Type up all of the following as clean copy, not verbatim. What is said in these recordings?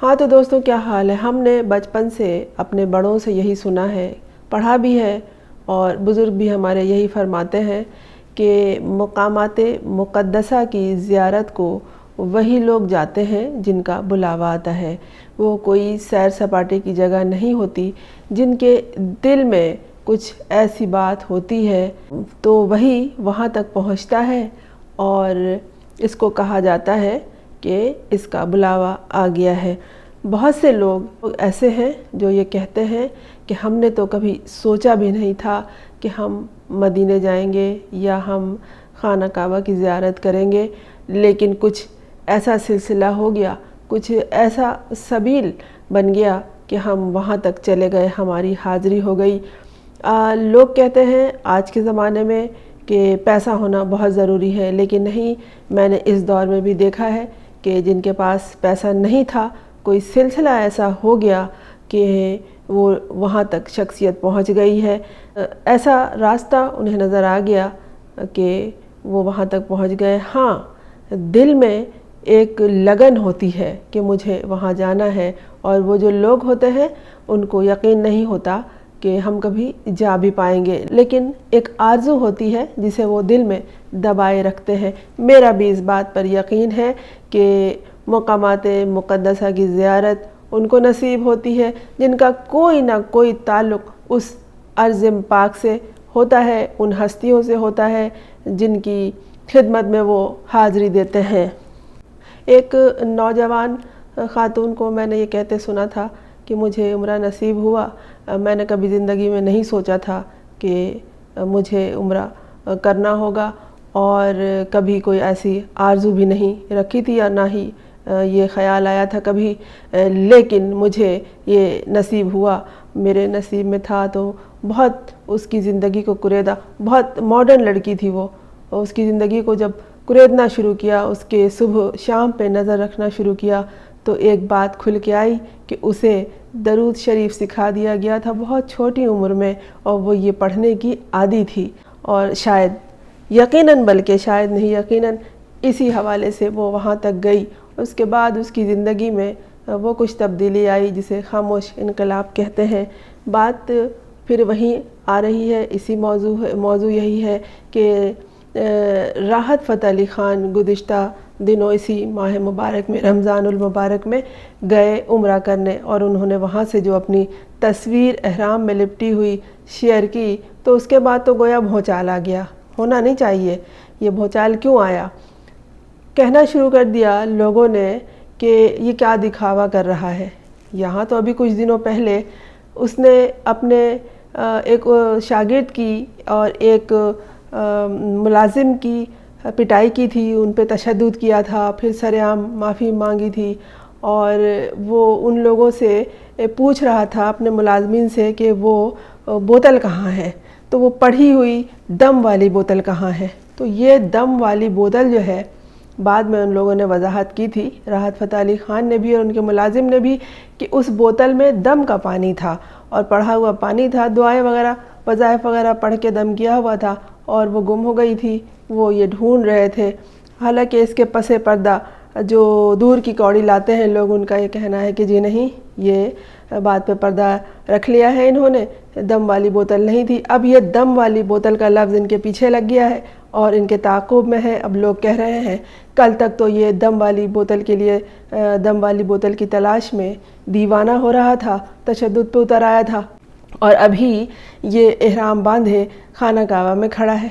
ہاں تو دوستوں کیا حال ہے؟ ہم نے بچپن سے اپنے بڑوں سے یہی سنا ہے، پڑھا بھی ہے، اور بزرگ بھی ہمارے یہی فرماتے ہیں کہ مقامات مقدسہ کی زیارت کو وہی لوگ جاتے ہیں جن کا بلاوا آتا ہے۔ وہ کوئی سیر سپاٹے کی جگہ نہیں ہوتی، جن کے دل میں کچھ ایسی بات ہوتی ہے تو وہی وہاں تک پہنچتا ہے، اور اس کو کہا جاتا ہے کہ اس کا بلاوا آ گیا ہے۔ بہت سے لوگ ایسے ہیں جو یہ کہتے ہیں کہ ہم نے تو کبھی سوچا بھی نہیں تھا کہ ہم مدینے جائیں گے یا ہم خانہ کعبہ کی زیارت کریں گے، لیکن کچھ ایسا سلسلہ ہو گیا، کچھ ایسا سبیل بن گیا کہ ہم وہاں تک چلے گئے، ہماری حاضری ہو گئی۔ لوگ کہتے ہیں آج کے زمانے میں کہ پیسہ ہونا بہت ضروری ہے، لیکن نہیں، میں نے اس دور میں بھی دیکھا ہے کہ جن کے پاس پیسہ نہیں تھا، کوئی سلسلہ ایسا ہو گیا کہ وہ وہاں تک شخصیت پہنچ گئی ہے، ایسا راستہ انہیں نظر آ گیا کہ وہ وہاں تک پہنچ گئے۔ ہاں، دل میں ایک لگن ہوتی ہے کہ مجھے وہاں جانا ہے، اور وہ جو لوگ ہوتے ہیں ان کو یقین نہیں ہوتا کہ ہم کبھی جا بھی پائیں گے، لیکن ایک آرزو ہوتی ہے جسے وہ دل میں دبائے رکھتے ہیں۔ میرا بھی اس بات پر یقین ہے کہ مقامات مقدسہ کی زیارت ان کو نصیب ہوتی ہے جن کا کوئی نہ کوئی تعلق اس ارض پاک سے ہوتا ہے، ان ہستیوں سے ہوتا ہے جن کی خدمت میں وہ حاضری دیتے ہیں۔ ایک نوجوان خاتون کو میں نے یہ کہتے سنا تھا کہ مجھے عمرہ نصیب ہوا، میں نے کبھی زندگی میں نہیں سوچا تھا کہ مجھے عمرہ کرنا ہوگا، اور کبھی کوئی ایسی آرزو بھی نہیں رکھی تھی، یا نہ ہی یہ خیال آیا تھا کبھی، لیکن مجھے یہ نصیب ہوا، میرے نصیب میں تھا۔ تو بہت اس کی زندگی کو کریدا، بہت ماڈرن لڑکی تھی وہ، اس کی زندگی کو جب کریدنا شروع کیا، اس کے صبح شام پہ نظر رکھنا شروع کیا، تو ایک بات کھل کے آئی کہ اسے درود شریف سکھا دیا گیا تھا بہت چھوٹی عمر میں، اور وہ یہ پڑھنے کی عادی تھی، اور شاید یقیناً، بلکہ شاید نہیں یقیناً، اسی حوالے سے وہ وہاں تک گئی۔ اس کے بعد اس کی زندگی میں وہ کچھ تبدیلی آئی جسے خاموش انقلاب کہتے ہیں۔ بات پھر وہیں آ رہی ہے، اسی موضوع یہی ہے کہ راحت فتح علی خان گزشتہ دنوں اسی ماہ مبارک میں، رمضان المبارک میں گئے عمرہ کرنے، اور انہوں نے وہاں سے جو اپنی تصویر احرام میں لپٹی ہوئی شیئر کی، تو اس کے بعد تو گویا بھونچال آ گیا، ہونا نہیں چاہیے۔ یہ بھونچال کیوں آیا؟ کہنا شروع کر دیا لوگوں نے کہ یہ کیا دکھاوا کر رہا ہے۔ یہاں تو ابھی کچھ دنوں پہلے اس نے اپنے ایک شاگرد کی اور ایک ملازم کی پٹائی کی تھی، ان پہ تشدد کیا تھا، پھر سرعام معافی مانگی تھی، اور وہ ان لوگوں سے پوچھ رہا تھا، اپنے ملازمین سے، کہ وہ بوتل کہاں ہے، تو وہ پڑھی ہوئی دم والی بوتل کہاں ہے۔ تو یہ دم والی بوتل جو ہے، بعد میں ان لوگوں نے وضاحت کی تھی، راحت فتح علی خان نے بھی اور ان کے ملازم نے بھی، کہ اس بوتل میں دم کا پانی تھا، اور پڑھا ہوا پانی تھا، دعائیں وغیرہ وظائف وغیرہ پڑھ کے دم کیا ہوا تھا، اور وہ گم ہو گئی تھی، وہ یہ ڈھونڈ رہے تھے۔ حالانکہ اس کے پس پردہ جو دور کی کوڑی لاتے ہیں لوگ، ان کا یہ کہنا ہے کہ جی نہیں، یہ بات پہ پردہ رکھ لیا ہے انہوں نے، دم والی بوتل نہیں تھی۔ اب یہ دم والی بوتل کا لفظ ان کے پیچھے لگ گیا ہے اور ان کے تعاقب میں ہے۔ اب لوگ کہہ رہے ہیں کل تک تو یہ دم والی بوتل کے لیے، دم والی بوتل کی تلاش میں دیوانہ ہو رہا تھا، تشدد پہ اتر آیا تھا، اور ابھی یہ احرام باندھے خانہ کعبہ میں کھڑا ہے۔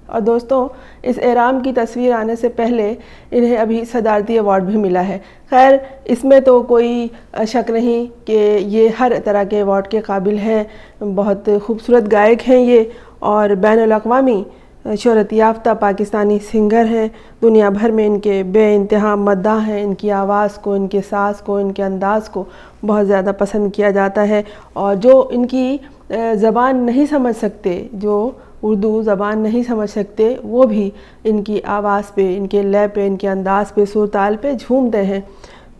اور دوستوں، اس احرام کی تصویر آنے سے پہلے انہیں ابھی صدارتی ایوارڈ بھی ملا ہے۔ خیر، اس میں تو کوئی شک نہیں کہ یہ ہر طرح کے ایوارڈ کے قابل ہیں، بہت خوبصورت گائک ہیں یہ، اور بین الاقوامی شہرت یافتہ پاکستانی سنگر ہیں، دنیا بھر میں ان کے بے انتہا مداح ہیں، ان کی آواز کو، ان کے ساز کو، ان کے انداز کو بہت زیادہ پسند کیا جاتا ہے، اور جو ان کی زبان نہیں سمجھ سکتے، جو اردو زبان نہیں سمجھ سکتے، وہ بھی ان کی آواز پہ، ان کے لے پہ، ان کے انداز پہ، سر تال پہ جھومتے ہیں۔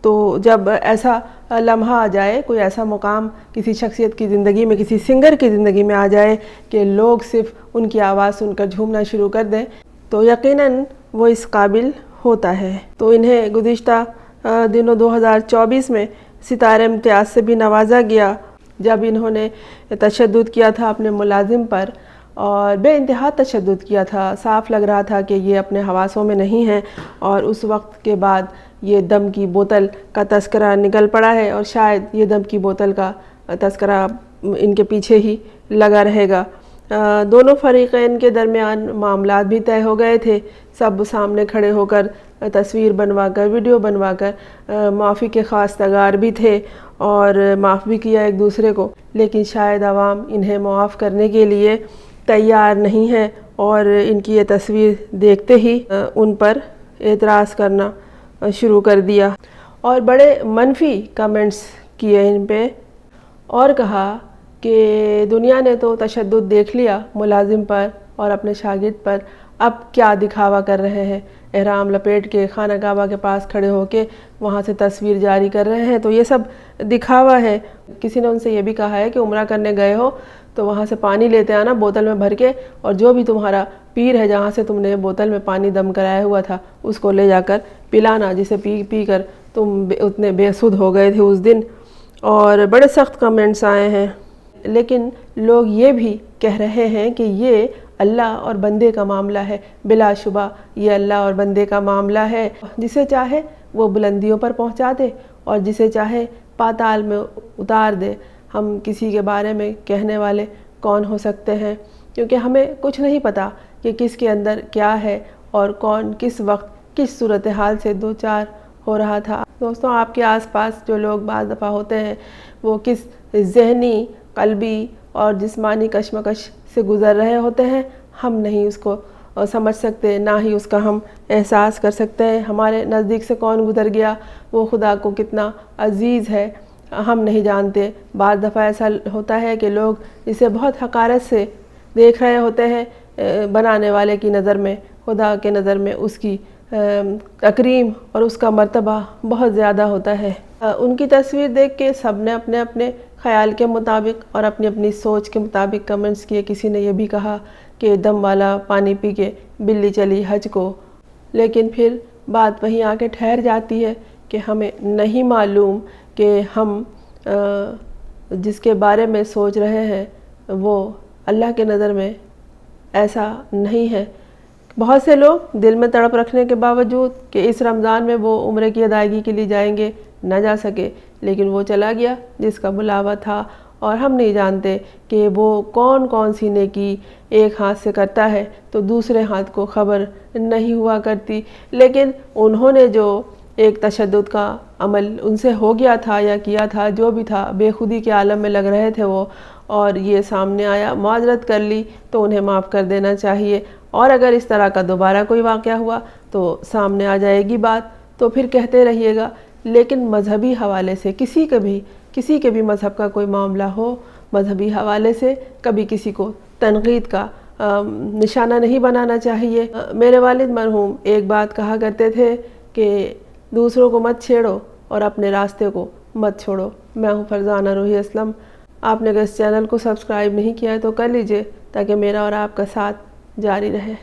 تو جب ایسا لمحہ آ جائے، کوئی ایسا مقام کسی شخصیت کی زندگی میں، کسی سنگر کی زندگی میں آ جائے کہ لوگ صرف ان کی آواز سن کر جھومنا شروع کر دیں، تو یقیناً وہ اس قابل ہوتا ہے۔ تو انہیں گزشتہ دنوں 2024 میں ستارہ امتیاز سے بھی نوازا گیا جب انہوں نے تشدد کیا تھا اپنے ملازم پر، اور بے انتہا تشدد کیا تھا۔ صاف لگ رہا تھا کہ یہ اپنے حواسوں میں نہیں ہیں، اور اس وقت کے بعد یہ دم کی بوتل کا تذکرہ نکل پڑا ہے، اور شاید یہ دم کی بوتل کا تذکرہ ان کے پیچھے ہی لگا رہے گا۔ دونوں فریقین کے درمیان معاملات بھی طے ہو گئے تھے، سب سامنے کھڑے ہو کر تصویر بنوا کر، ویڈیو بنوا کر معافی کے خواستگار بھی تھے، اور معاف بھی کیا ایک دوسرے کو، لیکن شاید عوام انہیں معاف کرنے کے لیے تیار نہیں ہے، اور ان کی یہ تصویر دیکھتے ہی ان پر اعتراض کرنا شروع کر دیا، اور بڑے منفی کمنٹس کیے ان پہ، اور کہا کہ دنیا نے تو تشدد دیکھ لیا ملازم پر اور اپنے شاگرد پر، اب کیا دکھاوا کر رہے ہیں، احرام لپیٹ کے خانہ کعبہ کے پاس کھڑے ہو کے وہاں سے تصویر جاری کر رہے ہیں، تو یہ سب دکھاوا ہے۔ کسی نے ان سے یہ بھی کہا ہے کہ عمرہ کرنے گئے ہو تو وہاں سے پانی لیتے آنا بوتل میں بھر کے، اور جو بھی تمہارا پیر ہے جہاں سے تم نے بوتل میں پانی دم کرایا ہوا تھا اس کو لے جا کر پلانا، جسے پی پی کر تم اتنے بے سدھ ہو گئے تھے اس دن۔ اور بڑے سخت کمنٹس آئے ہیں، لیکن لوگ یہ بھی کہہ رہے ہیں کہ یہ اللہ اور بندے کا معاملہ ہے، بلا شبہ یہ اللہ اور بندے کا معاملہ ہے، جسے چاہے وہ بلندیوں پر پہنچا دے اور جسے چاہے پاتال میں اتار دے۔ ہم کسی کے بارے میں کہنے والے کون ہو سکتے ہیں، کیونکہ ہمیں کچھ نہیں پتہ کہ کس کے اندر کیا ہے اور کون کس وقت کس صورتحال سے دوچار ہو رہا تھا۔ دوستوں، آپ کے آس پاس جو لوگ بعض دفعہ ہوتے ہیں وہ کس ذہنی، قلبی اور جسمانی کشمکش سے گزر رہے ہوتے ہیں، ہم نہیں اس کو سمجھ سکتے، نہ ہی اس کا ہم احساس کر سکتے ہیں۔ ہمارے نزدیک سے کون گزر گیا، وہ خدا کو کتنا عزیز ہے، ہم نہیں جانتے۔ بعض دفعہ ایسا ہوتا ہے کہ لوگ اسے بہت حقارت سے دیکھ رہے ہوتے ہیں، بنانے والے کی نظر میں، خدا کے نظر میں اس کی تکریم اور اس کا مرتبہ بہت زیادہ ہوتا ہے۔ ان کی تصویر دیکھ کے سب نے اپنے اپنے خیال کے مطابق اور اپنی اپنی سوچ کے مطابق کمنٹس کیے۔ کسی نے یہ بھی کہا کہ دم والا پانی پی کے بلی چلی حج کو، لیکن پھر بات وہیں آ کے ٹھہر جاتی ہے کہ ہمیں نہیں معلوم کہ ہم جس کے بارے میں سوچ رہے ہیں وہ اللہ کے نظر میں ایسا نہیں ہے۔ بہت سے لوگ دل میں تڑپ رکھنے کے باوجود کہ اس رمضان میں وہ عمرے کی ادائیگی کے لیے جائیں گے، نہ جا سکے، لیکن وہ چلا گیا جس کا بلاوا تھا، اور ہم نہیں جانتے کہ وہ کون کون سی نیکی ایک ہاتھ سے کرتا ہے تو دوسرے ہاتھ کو خبر نہیں ہوا کرتی۔ لیکن انہوں نے جو ایک تشدد کا عمل ان سے ہو گیا تھا یا کیا تھا، جو بھی تھا، بے خودی کے عالم میں لگ رہے تھے وہ، اور یہ سامنے آیا، معذرت کر لی تو انہیں معاف کر دینا چاہیے، اور اگر اس طرح کا دوبارہ کوئی واقعہ ہوا تو سامنے آ جائے گی بات، تو پھر کہتے رہیے گا۔ لیکن مذہبی حوالے سے کسی کے بھی مذہب کا کوئی معاملہ ہو، مذہبی حوالے سے کبھی کسی کو تنقید کا نشانہ نہیں بنانا چاہیے۔ میرے والد مرحوم ایک بات کہا کرتے تھے کہ دوسروں کو مت چھیڑو اور اپنے راستے کو مت چھوڑو۔ میں ہوں فرزانہ روحی اسلم۔ آپ نے اگر اس چینل کو سبسکرائب نہیں کیا ہے تو کر لیجئے، تاکہ میرا اور آپ کا ساتھ جاری رہے۔